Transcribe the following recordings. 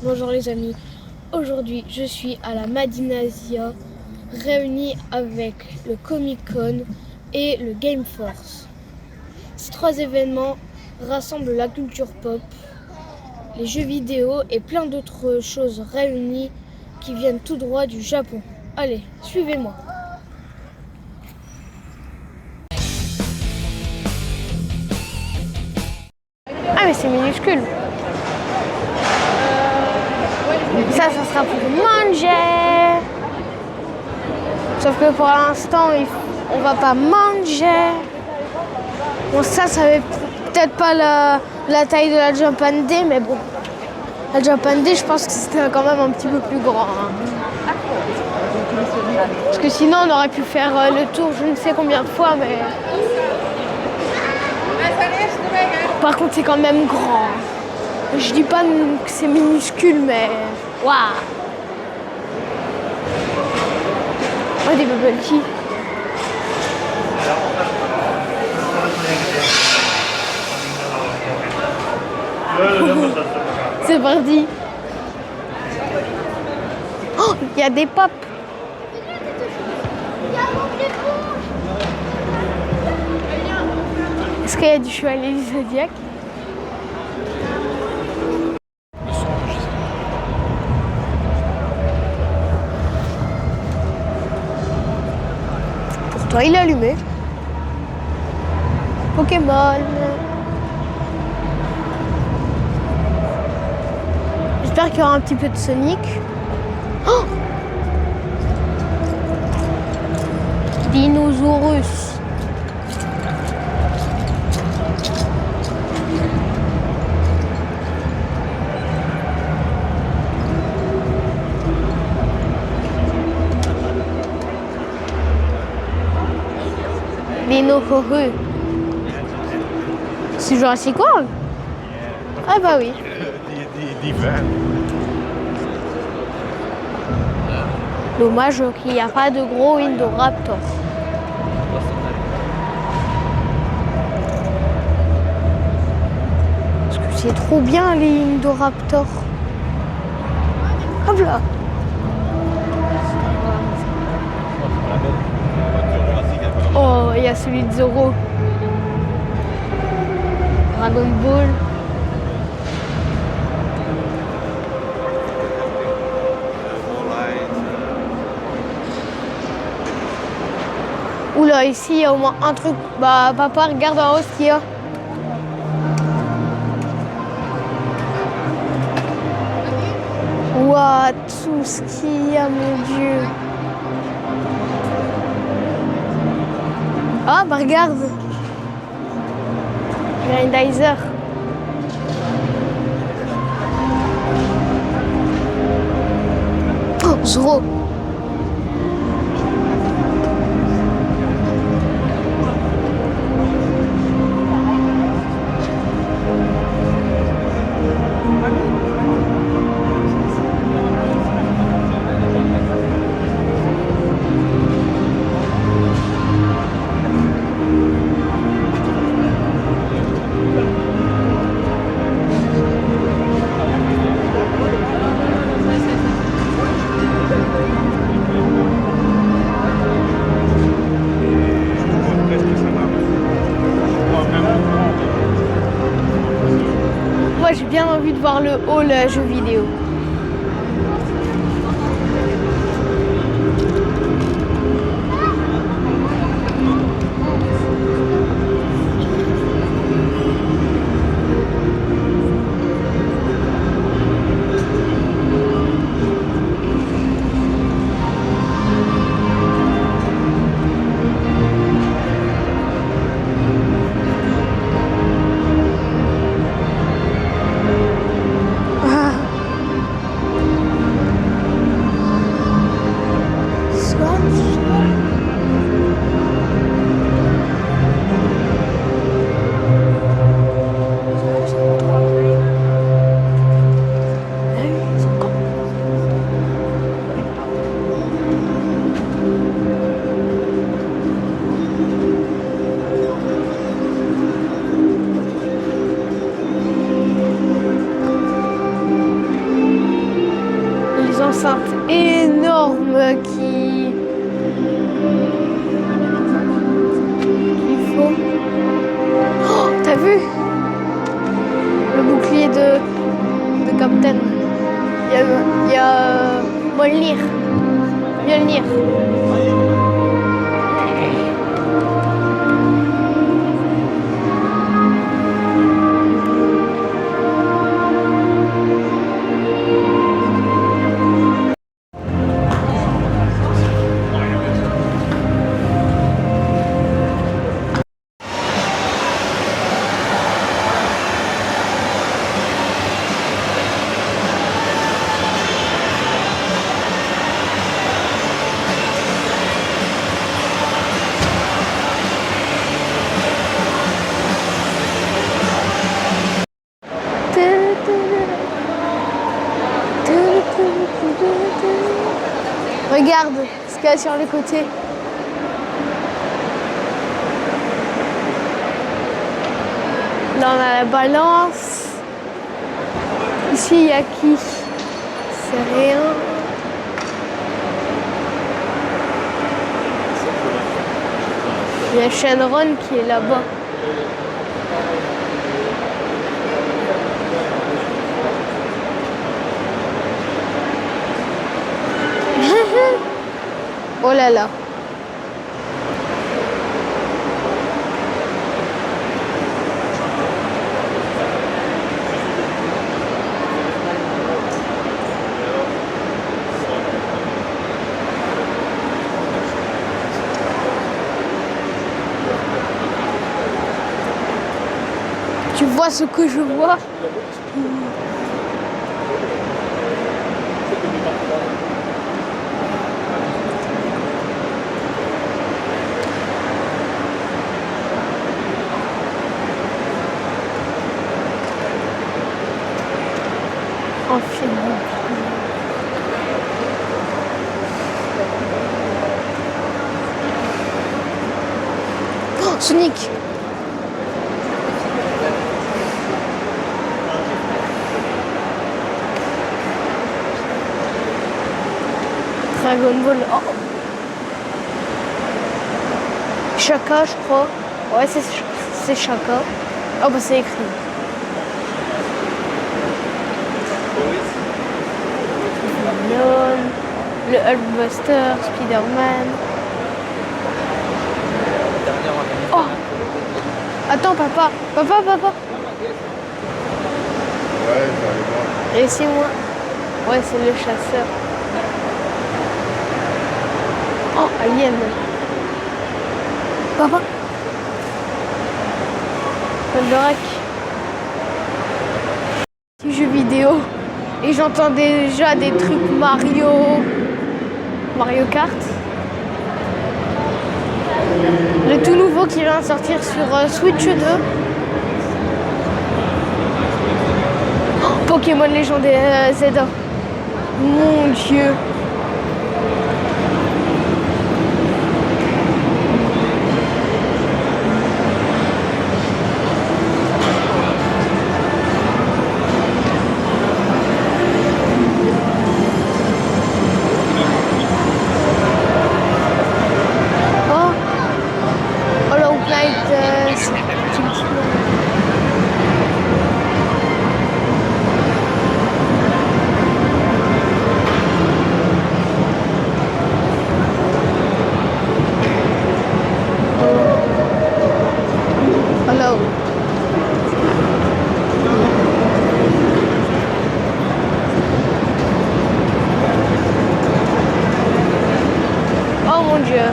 Bonjour les amis, aujourd'hui je suis à la Madinasia réunie avec le Comic Con et le Game Force. Ces trois événements rassemblent la culture pop, les jeux vidéo et plein d'autres choses réunies qui viennent tout droit du Japon. Allez, suivez-moi. Ah mais c'est minuscule. Ça sera pour manger. Sauf que pour l'instant, on va pas manger. Bon, ça va peut-être pas la taille de la Japan Day, mais bon. La Japan Day, je pense que c'était quand même un petit peu plus grand. Parce que sinon, on aurait pu faire le tour je ne sais combien de fois, mais... Par contre, c'est quand même grand. Je dis pas que c'est minuscule, mais... Waouh! Oh, des bubble tea. C'est parti. Oh, il y a des pop. Est-ce qu'il y a du chevalier du Zodiac? Pourtant, il est allumé. Pokémon. J'espère qu'il y aura un petit peu de Sonic. Oh, Dinosaurus. Dinosaurus. C'est Jurassic World? Ah bah oui. Dommage qu'il n'y a pas de gros Indoraptor. Parce que c'est trop bien les Indoraptors. Hop là. Oh, il y a celui de Zoro. Dragon Ball. Oula, ici il y a au moins un truc. Bah, papa, regarde en haut ce qu'il y a. Ouah, tout ce qu'il y a, mon Dieu. Ah, bah regarde. Grindizer. Oh, Zoro. Moi, j'ai bien envie de voir le hall jeux vidéo. enceinte énorme qu'il faut. Oh, t'as vu le bouclier de Captain? Il y a Mjolnir. Mjolnir. Regarde ce qu'il y a sur les côtés. Là, on a la balance. Ici, il y a qui? C'est rien. Il y a Shenron qui est là-bas. Oh là là. Tu vois ce que je vois? En film. Oh, Sonic. Dragon Ball. Oh. Shaka, je crois. Ouais, c'est Shaka. Oh, bah c'est écrit. Le Hulkbuster, Spider-Man. Oh! Attends, papa. Papa. Ouais, j'arrive voir. Et c'est moi. Ouais, c'est le chasseur. Oh, Alien. Papa. Goldorak. Petit jeu vidéo. Et j'entends déjà des trucs Mario Kart. Le tout nouveau qui vient de sortir sur Switch 2. Oh, Pokémon légendaire Zelda. Mon Dieu. Oh mon Dieu.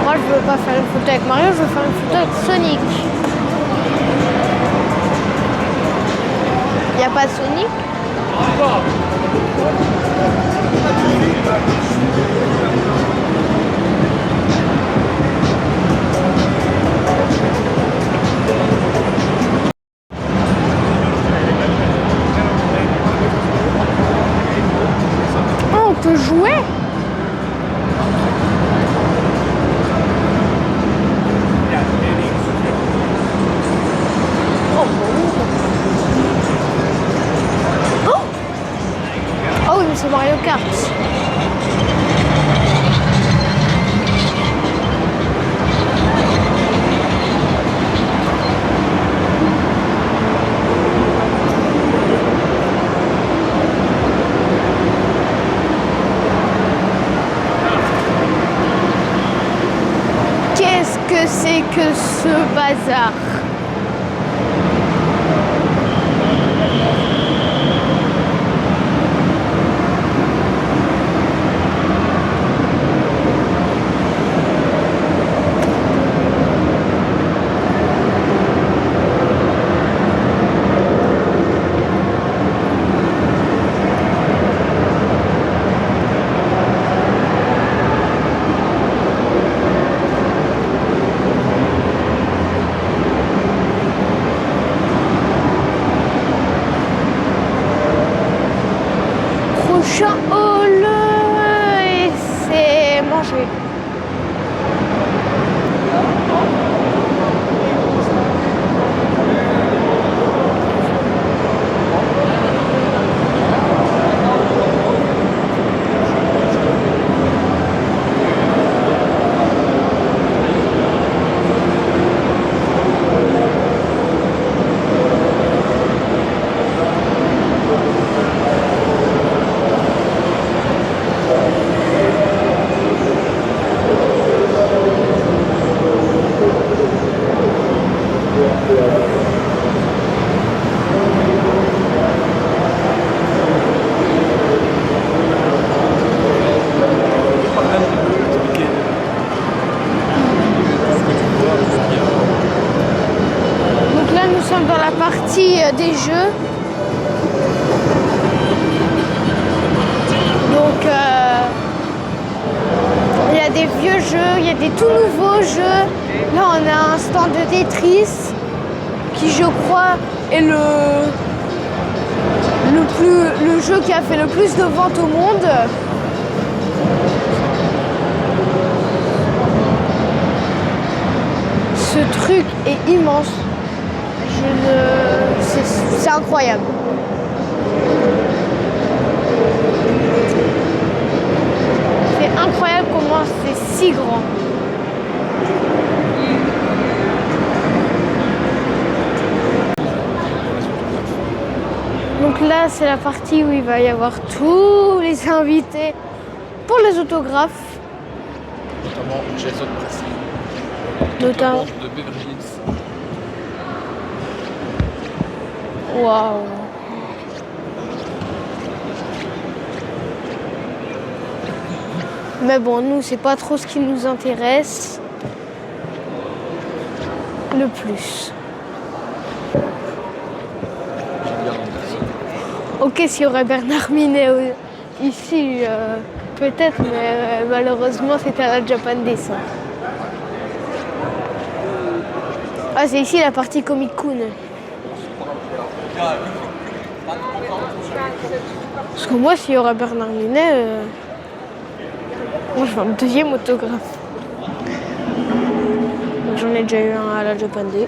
Moi je veux pas faire une photo avec Mario, je veux faire une photo avec Sonic. Il n'y a pas de Sonic? Oh, on peut jouer? Mario Kart. Qu'est-ce que c'est que ce bazar? Prochain hall et c'est manger. Dans la partie des jeux. Donc il y a des vieux jeux, il y a des tout nouveaux jeux. Là on a un stand de Tetris qui je crois est le jeu qui a fait le plus de ventes au monde. Ce truc est immense. C'est incroyable. C'est incroyable comment c'est si grand. Donc là, c'est la partie où il va y avoir tous les invités pour les autographes. Notamment Jason Presley. Notamment de Beverly Hills. Waouh. Mais bon, nous, c'est pas trop ce qui nous intéresse le plus. Ok, s'il y aurait Bernard Minet ici, peut-être, mais malheureusement, c'était à la Japan Day, ça. Ah, c'est ici la partie Comic-Con. Parce que moi, s'il y aura Bernard Minet, moi je veux un deuxième autographe. Donc, j'en ai déjà eu un à la Japan Day.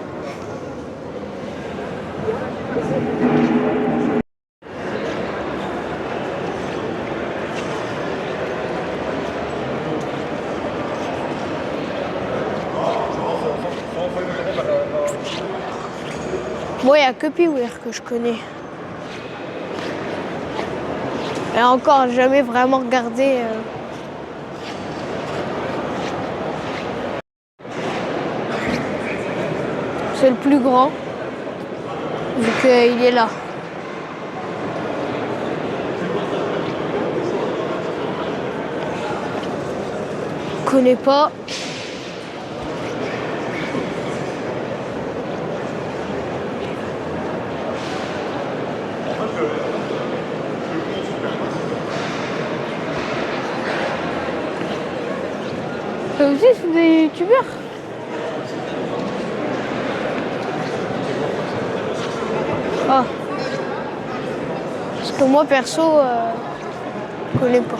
Moi, il n'y a que Piware que je connais. Et encore, jamais vraiment regardé. C'est le plus grand, vu qu'il est là. Je connais pas. Ça aussi, c'est des youtubeurs. Ah. Parce que moi, perso, je connais pas.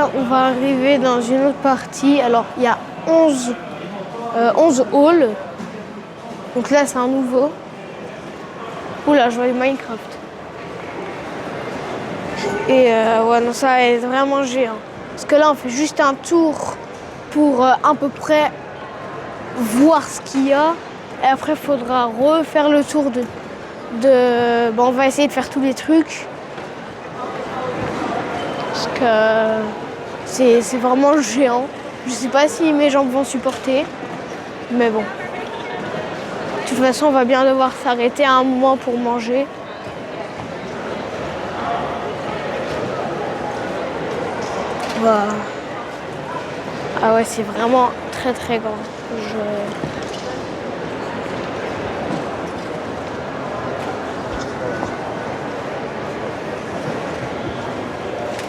là, on va arriver dans une autre partie. Alors, il y a 11 halls. Donc là, c'est un nouveau. Oula, je vois Minecraft. Et ouais, non, ça va être vraiment géant. Parce que là, on fait juste un tour pour à peu près voir ce qu'il y a. Et après, il faudra refaire le tour bon, on va essayer de faire tous les trucs. Parce que c'est vraiment géant. Je sais pas si mes jambes vont supporter. Mais bon. De toute façon, on va bien devoir s'arrêter à un moment pour manger. Voilà. Ah ouais, c'est vraiment très très grand.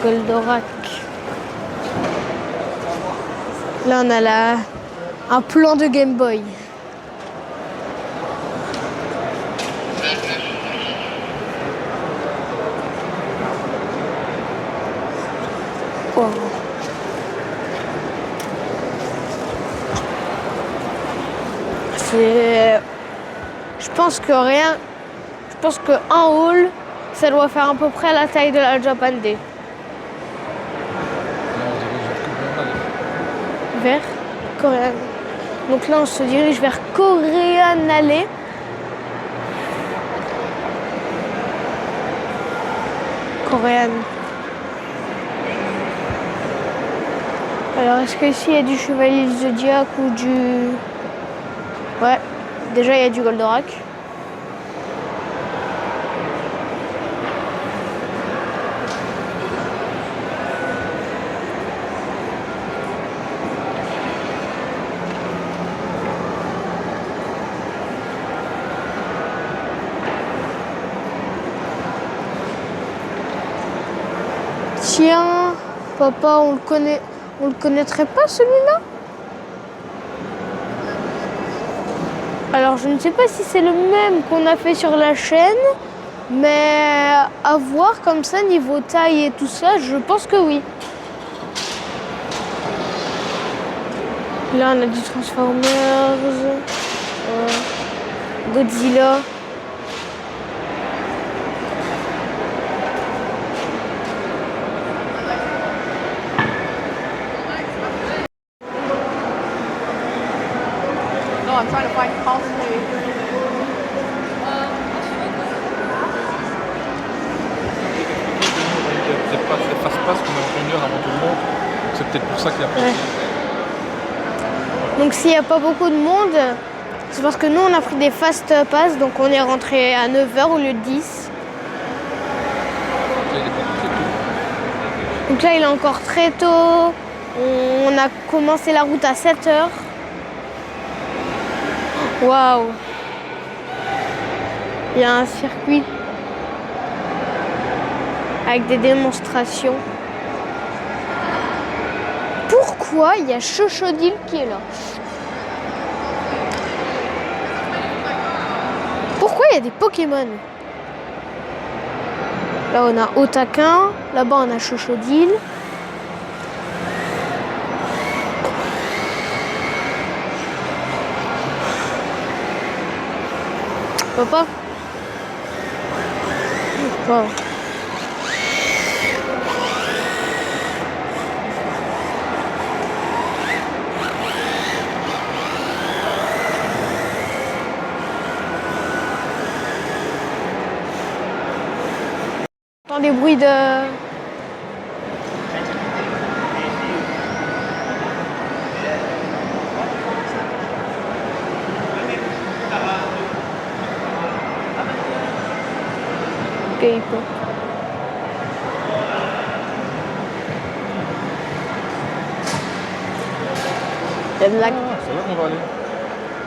Goldorak. Là, on a un plan de Game Boy. Wow. Je pense que rien. Je pense qu'un hall, ça doit faire à peu près la taille de la Japan Day. Vers Korean. Donc là, on se dirige vers Korean Alley. Korean. Alors, est-ce qu'ici, il y a du Chevalier du Zodiac ou du... Ouais, déjà, il y a du Goldorak. Tiens, papa, on le connaîtrait pas celui-là? Alors je ne sais pas si c'est le même qu'on a fait sur la chaîne, mais à voir comme ça, niveau taille et tout ça, je pense que oui. Là on a du Transformers, Godzilla. I'm trying to find cosplay. Peut-être pas fait face-passe qu'on est en 1 heure avant tout le monde. C'est peut-être pour ça qu'il y a pas. Ouais. Donc s'il n'y a pas beaucoup de monde, c'est parce que nous on a pris des fast pass, donc on est rentré à 9h au lieu de 10. Donc là il est encore très tôt. On a commencé la route à 7h. Waouh! Il y a un circuit avec des démonstrations. Pourquoi il y a Chochodile qui est là? Pourquoi il y a des Pokémon? Là on a Otaquin, là-bas on a Chochodile. Papa? Wow. J'entends des bruits de... K-pop. Il y a de la... C'est là qu'on va aller.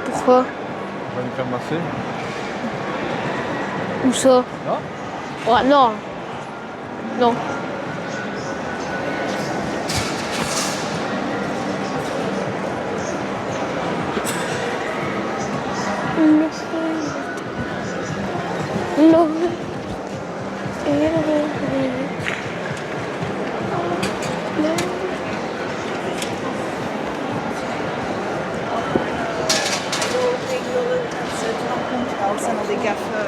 Pourquoi? On va nous faire masser. Où ça? Là? Ouais, non. Non. det sen när det är kaffe.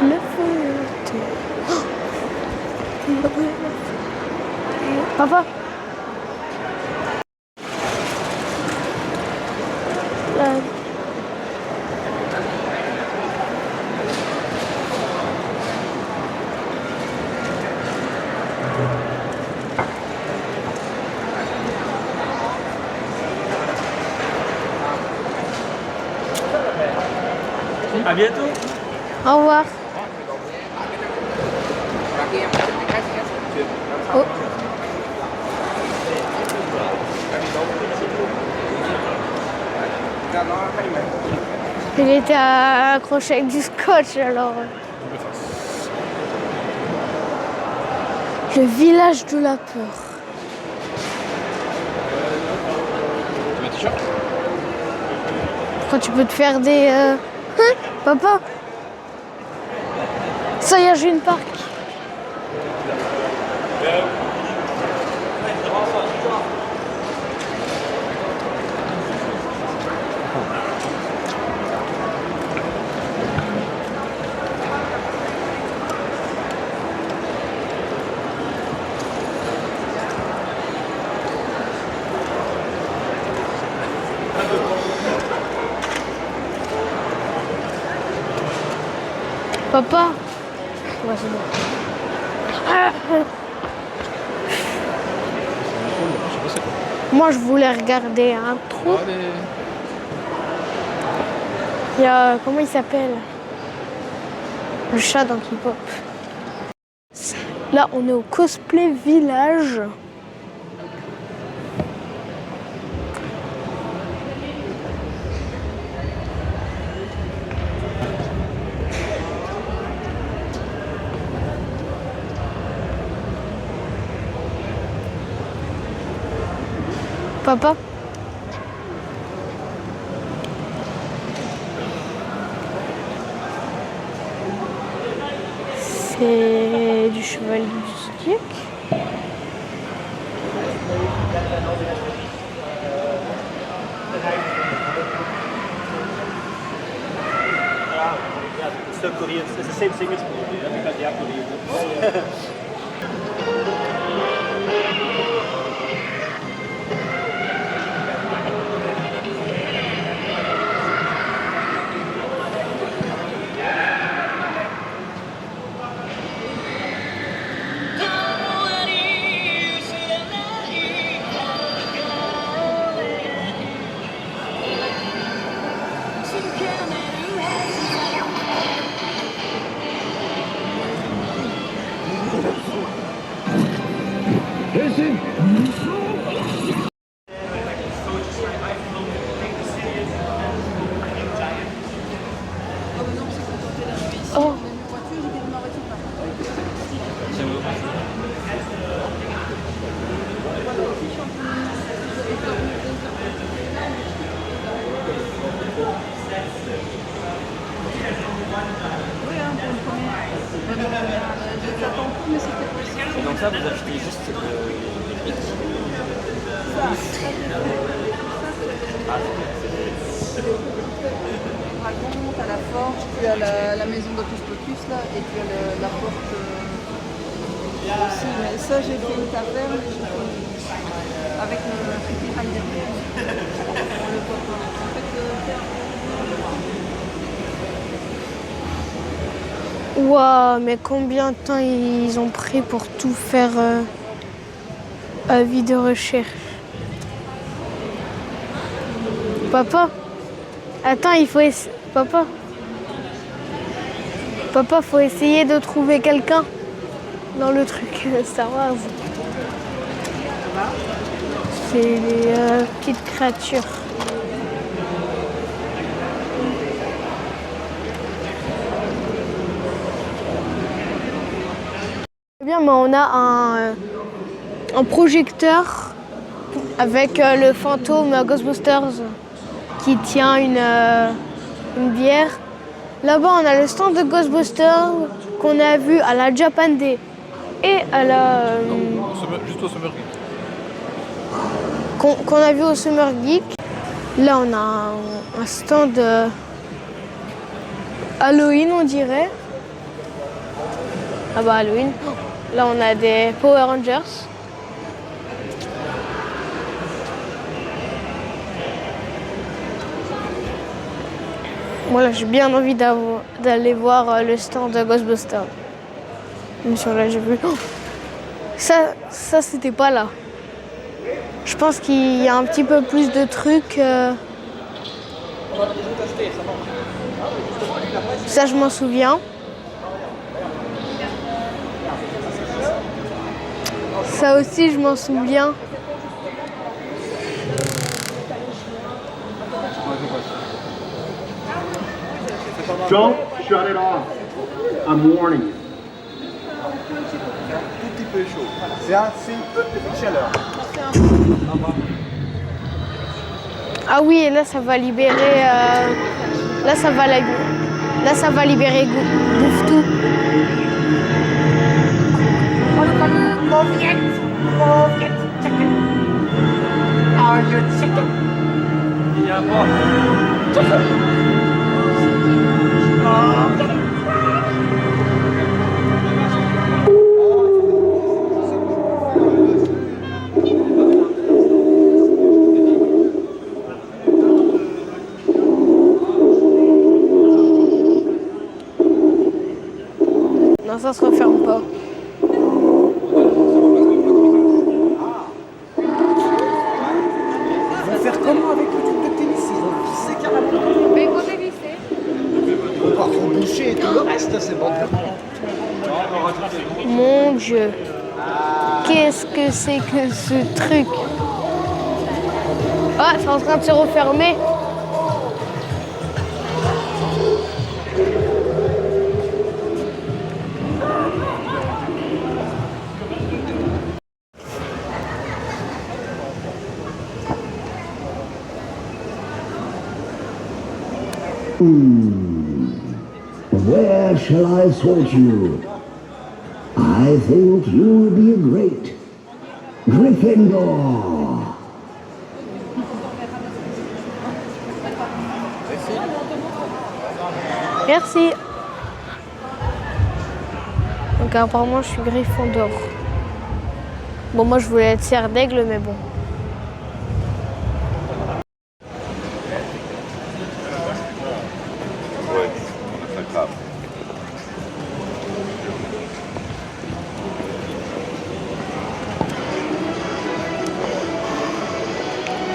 Le feu. Papa. Là. À bientôt. Au revoir. Oh. Il était accroché avec du scotch alors. Le village de la peur. Tu mets un t-shirt? Quand tu peux te faire des... Hein, papa? Ça y est, j'ai une parc. Papa? Ouais, c'est bon. Je sais pas c'est quoi. Moi, je voulais regarder un trou. Allez. Il y a... Comment il s'appelle? Le chat dans K-pop. Là, on est au Cosplay Village. Papa? C'est du chevalier du Zodiac. It's still Korean. It's the same thing as Korean because they are Korean. Oh. Et donc ça, vous achetez juste les briques. Raconte, à la forge, tu as la maison d'Hocus Pocus là, et tu as la porte aussi. Mais ça, j'ai fait une taverne avec le Creepy Rider. On le voit pas. En fait, Waouh, mais combien de temps ils ont pris pour tout faire avis de recherche? Papa? Attends, il faut Papa? Papa, faut essayer de trouver quelqu'un dans le truc Star Wars. C'est des petites créatures. Eh bien, mais on a un projecteur avec le fantôme Ghostbusters qui tient une bière. Là-bas, on a le stand de Ghostbusters qu'on a vu à la Japan Day et à la... Juste au Summer Geek. qu'on a vu au Summer Geek. Là, on a un stand Halloween, on dirait. Ah bah Halloween. Là, on a des Power Rangers. Voilà, j'ai bien envie d'aller voir le stand de Ghostbusters. Bien sûr, là, j'ai vu. Oh, ça c'était pas là. Je pense qu'il y a un petit peu plus de trucs. Ça, je m'en souviens. Ça aussi, je m'en souviens. Don't shut it off. I'm warning you. Tout petit peu chaud. C'est une petite chaleur. Ah oui, et là, ça va libérer. Là, ça va libérer Bouffe-Tout. Il y a un pas. Non, ça se referme pas. Faire comment avec le truc de tennis? Ils ont vissé carrément. Mais il faut dévisser. On va reboucher et tout le reste, c'est bon. Mon Dieu. Qu'est-ce que c'est que ce truc? Ah, c'est en train de se refermer. Where shall I sort you? I think you'll be great. Gryffindor. Merci. Donc apparemment je suis Gryffondor. Bon, moi je voulais être Serre d'Aigle, mais bon.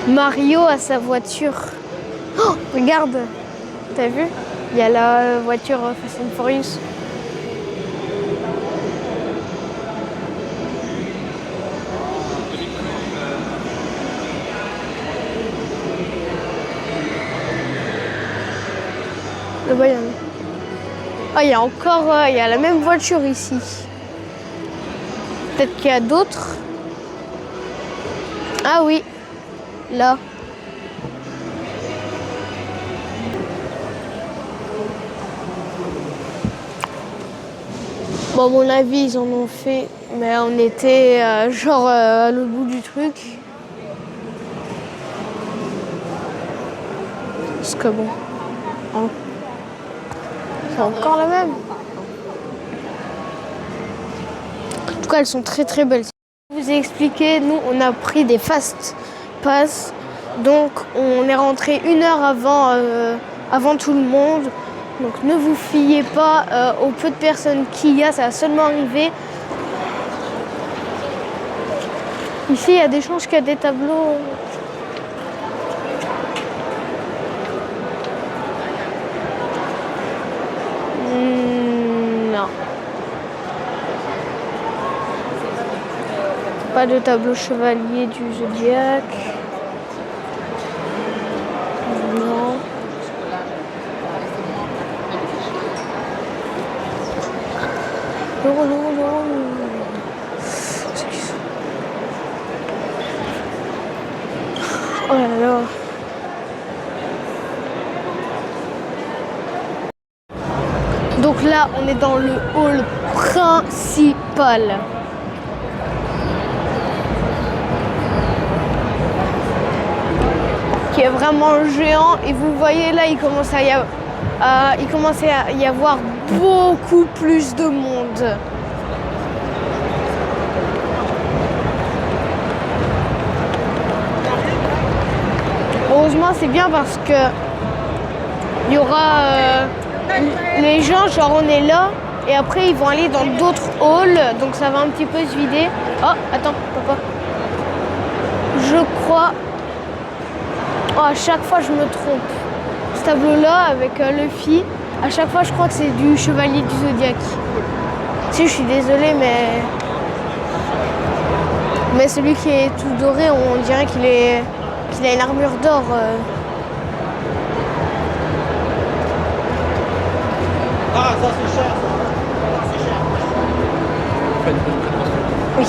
Mario a sa voiture. Oh, regarde, t'as vu? Il y a la voiture Fast and Furious. Là-bas, il y en a. Ah, il y a encore, il y a la même voiture ici. Peut-être qu'il y a d'autres. Ah oui, là. Bon, à mon avis, ils en ont fait, mais on était genre à l'autre bout du truc. Parce que bon, c'est encore la même. En tout cas, elles sont très très belles. Je vous ai expliqué, nous on a pris des fast pass, donc on est rentré 1 heure avant tout le monde. Donc ne vous fiez pas aux peu de personnes qu'il y a, ça va seulement arriver. Ici, il y a des chances qu'il y a des tableaux. Non. Pas de tableau chevalier du Zodiac. Non. Non, non, non. Oh là là. Donc là, on est dans le hall principal. qui est vraiment géant. Et vous voyez là, il commence à y avoir beaucoup plus de monde. Heureusement, c'est bien parce que il y aura les gens, genre on est là, et après ils vont aller dans d'autres halls, donc ça va un petit peu se vider. Oh, attends, papa. Je crois... Oh, à chaque fois je me trompe. Ce tableau-là avec Luffy, à chaque fois je crois que c'est du Chevalier du Zodiaque. Si, je suis désolée, mais celui qui est tout doré, on dirait qu'il a une armure d'or. Ah, ça c'est cher. C'est cher. Oui.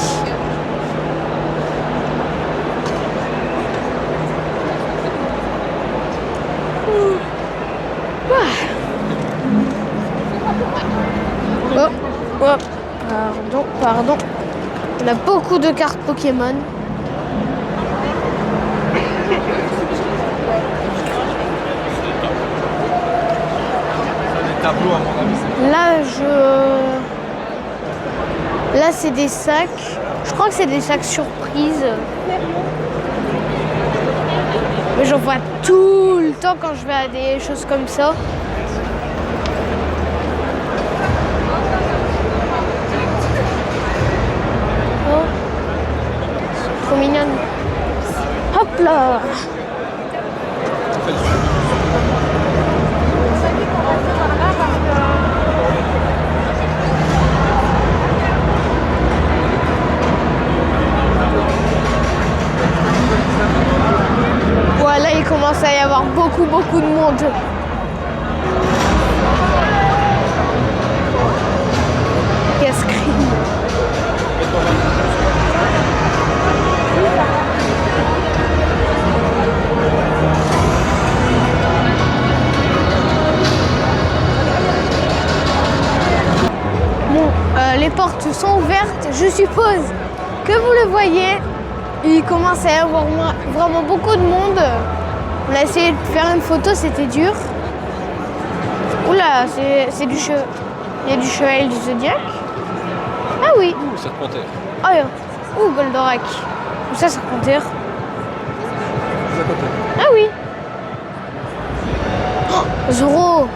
Oh, pardon. On a beaucoup de cartes Pokémon. Tableau à mon avis. Là, c'est des sacs. Je crois que c'est des sacs surprises. Mais j'en vois tout le temps quand je vais à des choses comme ça. Oh. Trop mignonne. Hop là. Voilà, il commence à y avoir beaucoup de monde. Casse-crime. Bon, les portes sont ouvertes, je suppose que vous le voyez. Il commence à y avoir vraiment beaucoup de monde. On a essayé de faire une photo, c'était dur. Oula, c'est du chevalier. Il y a du chevalier du Zodiaque. Ah oui. Ouh, Serpentaire. Ah oui. Ouh, Goldorak. Où ça, Serpentaire? Ah oui. Oh, Zoro.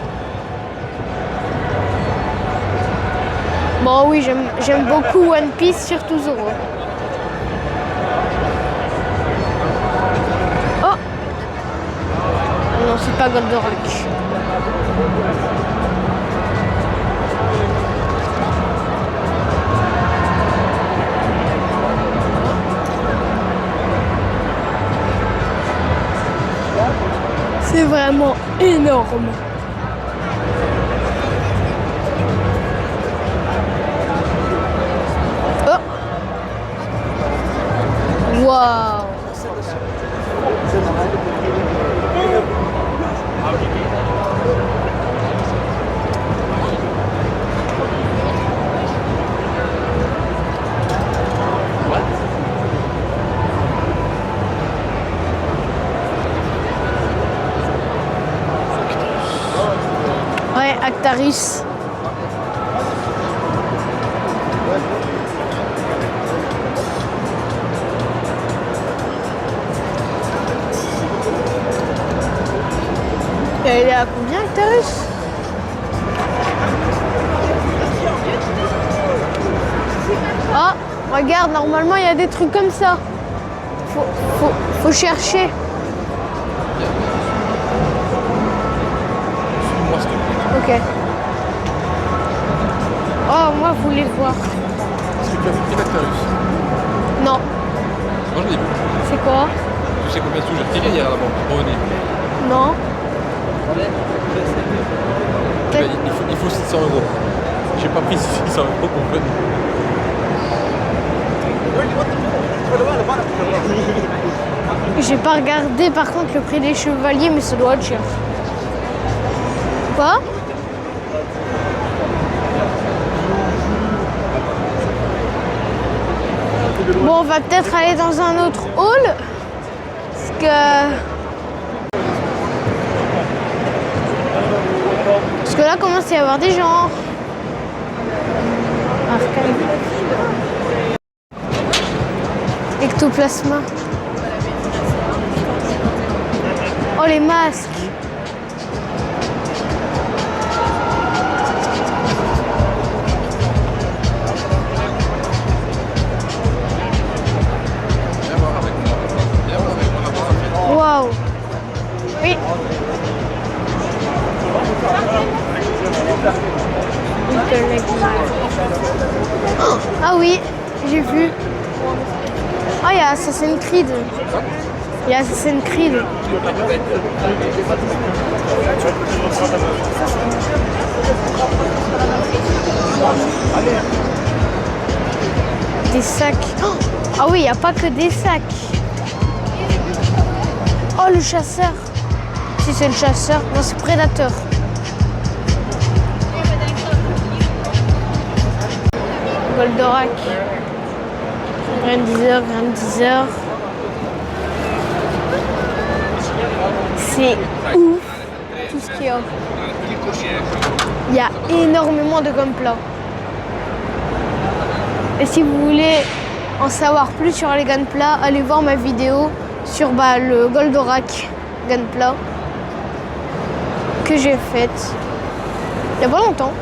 Bon oui, j'aime beaucoup One Piece, surtout Zoro. Oh. Non, c'est pas Goldorak. C'est vraiment énorme. Oh. Waouh. Ouais, Actaris. Et elle est à combien, Actaris? Ah, regarde, normalement il y a des trucs comme ça. Faut chercher. Ok. Oh, moi, vous voulez voir. Est-ce que tu as vu le Actarus? Non. Moi, je l'ai vu. C'est quoi? Tu sais combien de sous j'ai retiré hier à la banque? Revenez. Non. Il faut 600 €. J'ai pas pris 600 € pour venir. J'ai pas regardé par contre le prix des chevaliers, mais ça doit être cher. Quoi? Bon, on va peut-être aller dans un autre hall. Parce que Parce que là, commence à y avoir des gens. Ectoplasma. Oh, les masques. Waouh. Oui. Oh, ah oui, j'ai vu. Ah, il y a Assassin's Creed. Il y a Assassin's Creed. Des sacs. Oh, ah oui, il n'y a pas que des sacs. Oh, le chasseur. Si c'est le chasseur, non, c'est prédateur. Goldorak. Grandizer. C'est ouf tout ce qu'il y a. Il y a énormément de gunpla. Et si vous voulez en savoir plus sur les gunpla, allez voir ma vidéo sur le Goldorak gunpla que j'ai faite il n'y a pas longtemps.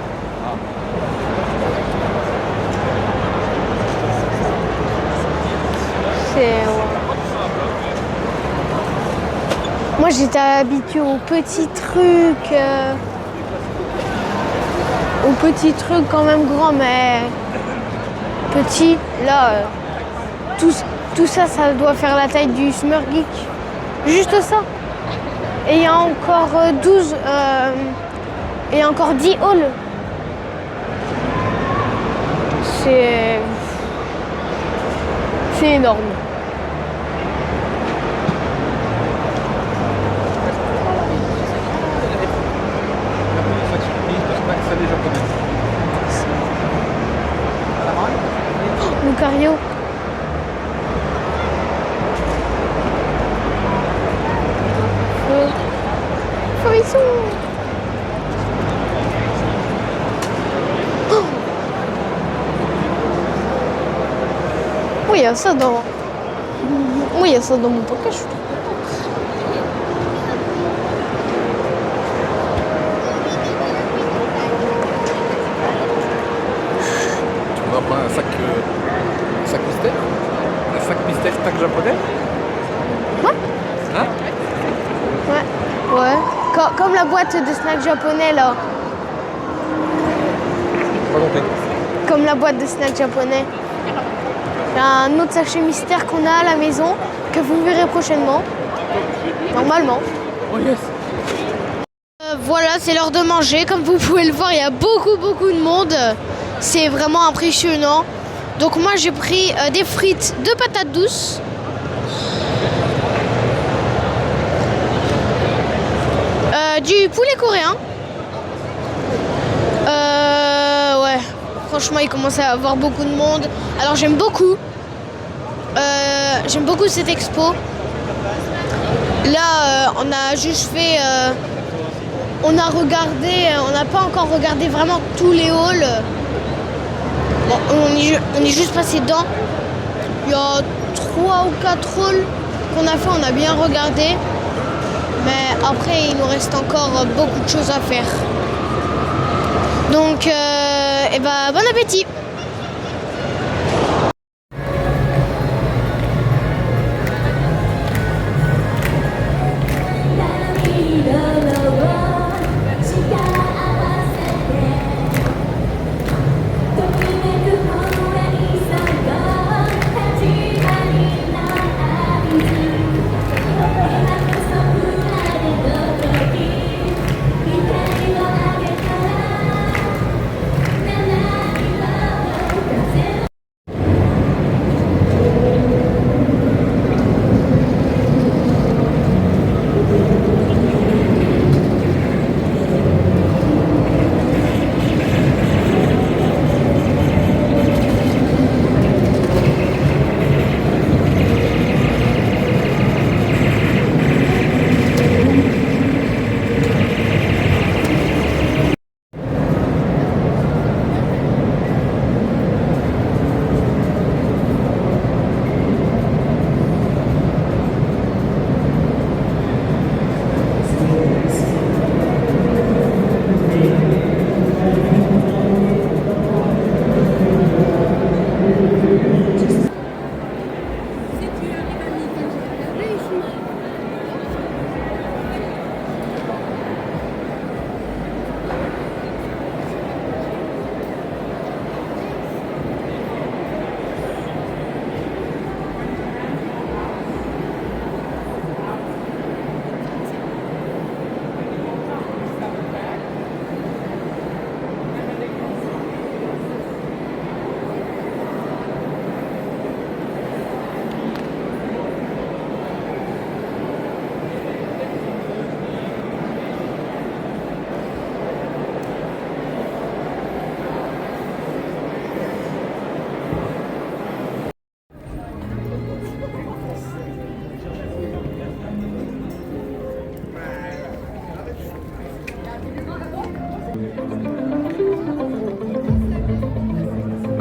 Moi j'étais habituée aux petits trucs, quand même grands, mais petits. Là, tout ça, ça doit faire la taille du Summer Geek. Juste ça. Et il y a encore 12, et encore 10 halls. C'est énorme. Lucario. Frisson. Oh. Oui, il y a ça dans... Oui, il y a ça dans mon pocket. On va prendre un sac mystère. Un sac mystère tac japonais. Ouais. Hein? Ouais. Comme la boîte de snacks japonais là. Pas compris. Comme la boîte de snacks japonais. Il y a un autre sachet mystère qu'on a à la maison que vous verrez prochainement. Normalement. Oh yes. Voilà, c'est l'heure de manger. Comme vous pouvez le voir, il y a beaucoup de monde. C'est vraiment impressionnant. Donc moi j'ai pris des frites de patates douces. Du poulet coréen. Ouais, franchement il commence à y avoir beaucoup de monde. Alors j'aime beaucoup cette expo. Là on a juste fait... on n'a pas encore regardé vraiment tous les halls. Bon, on est juste passé dedans. Il y a 3 ou 4 halls qu'on a fait, on a bien regardé. Mais après, il nous reste encore beaucoup de choses à faire. Donc, bon appétit!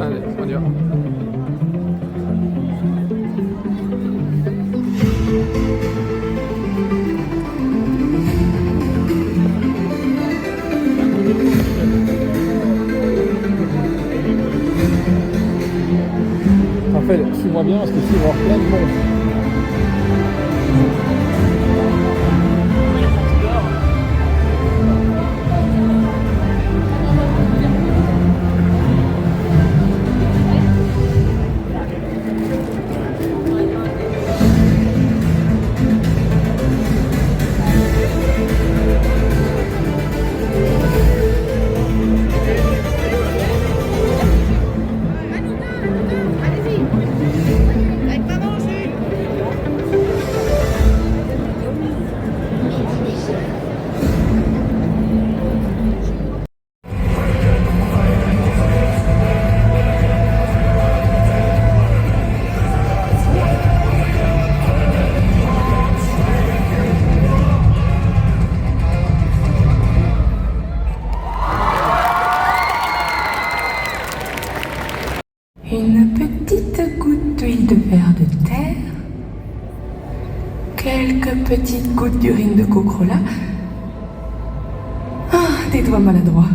Allez, on y va. Raphaël, suis-moi bien parce que tu vas avoir plein de monde. Une petite goutte d'huile de verre de terre, quelques petites gouttes d'urine de cocrola, des doigts maladroits.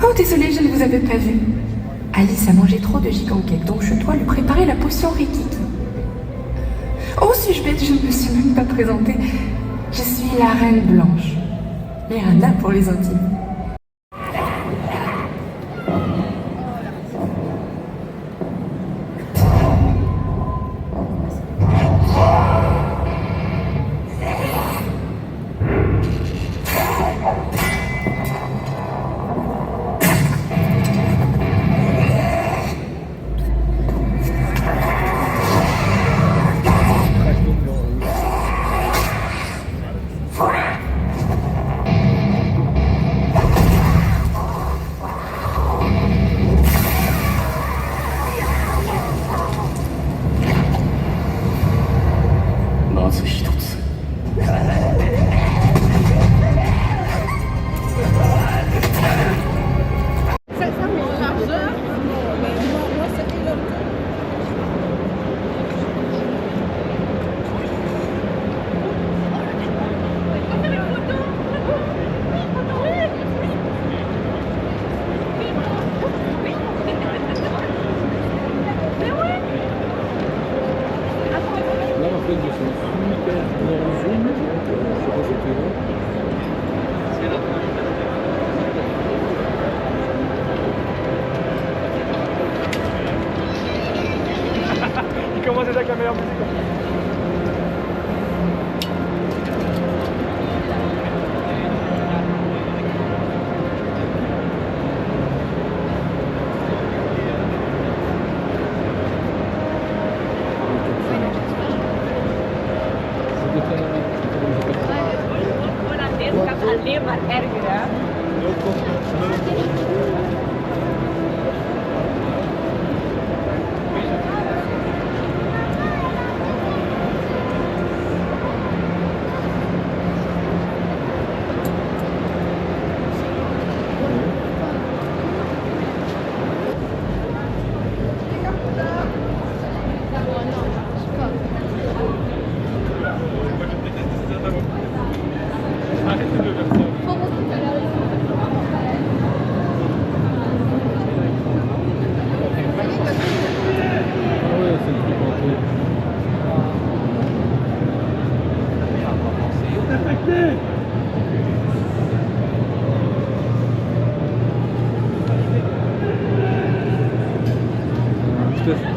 Oh, désolée, je ne vous avais pas vu. Alice a mangé trop de giganquettes, donc je dois lui préparer la potion Rikiki. Oh, suis-je bête, je ne me suis même pas présentée. Je suis la Reine Blanche. Miranda pour les intimes. Comment c'est ça que la meilleure musique? Alleen maar erger, hè?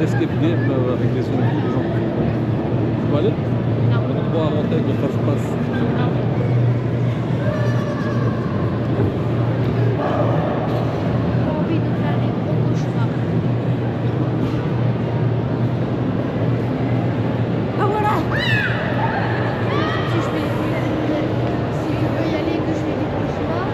Escape game avec des zombies, des gens. Tu peux aller? Non. On doit inventer avec le passe-passe. Ah voilà. Si je vais, si je veux y aller, que je fais des cauchemars,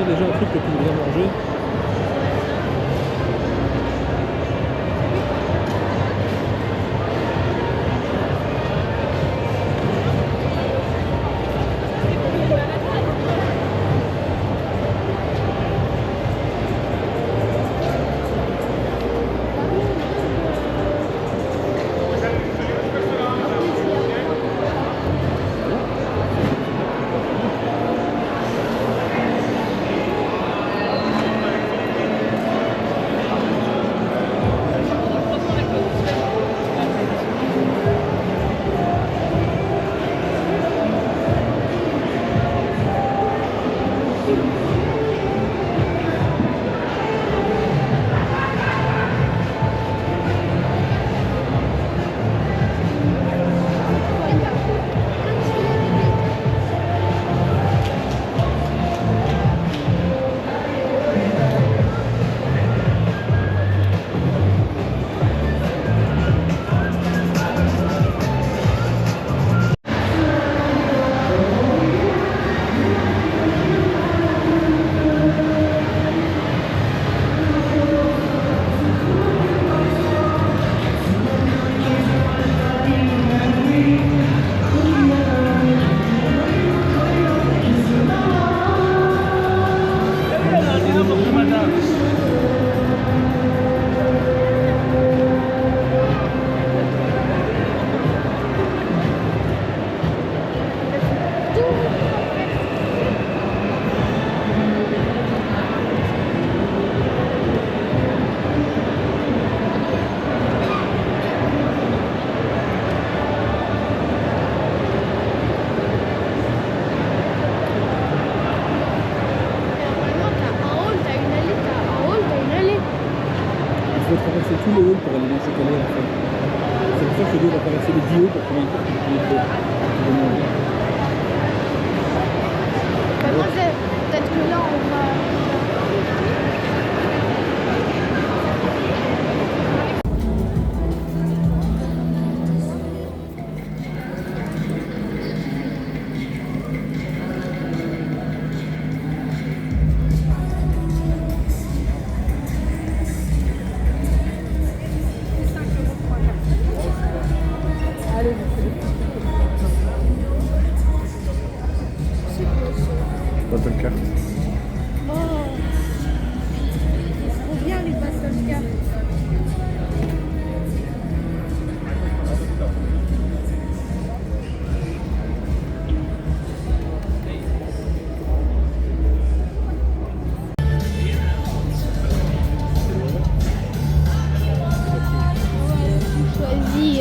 déjà un truc que tu voudrais manger? Il faut traverser tous les halls pour aller dans cette allée en fait. C'est pour ça que je dis on va traverser les 10 halls pour trouver une porte qui est Peut-être que là on va... Battle carte. Oh, trop bien les battle cards. Choisis.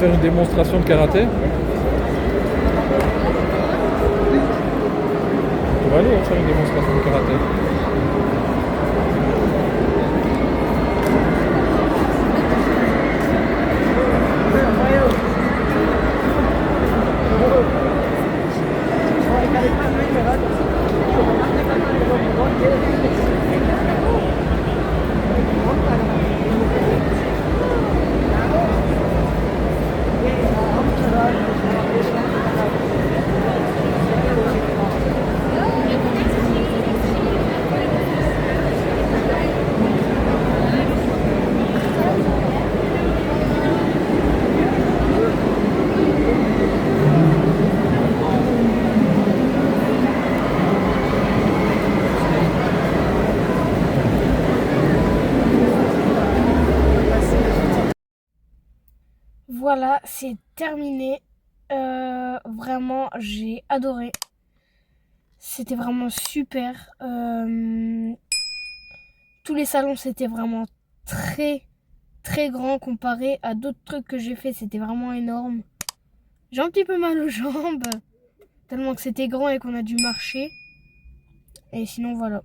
faire une démonstration de karaté? On va aller faire une démonstration de karaté. Voilà, c'est terminé. Vraiment, j'ai adoré. C'était vraiment super. Tous les salons, c'était vraiment très grand comparé à d'autres trucs que j'ai fait. C'était vraiment énorme. J'ai un petit peu mal aux jambes, tellement que c'était grand et qu'on a dû marcher. Et sinon, voilà.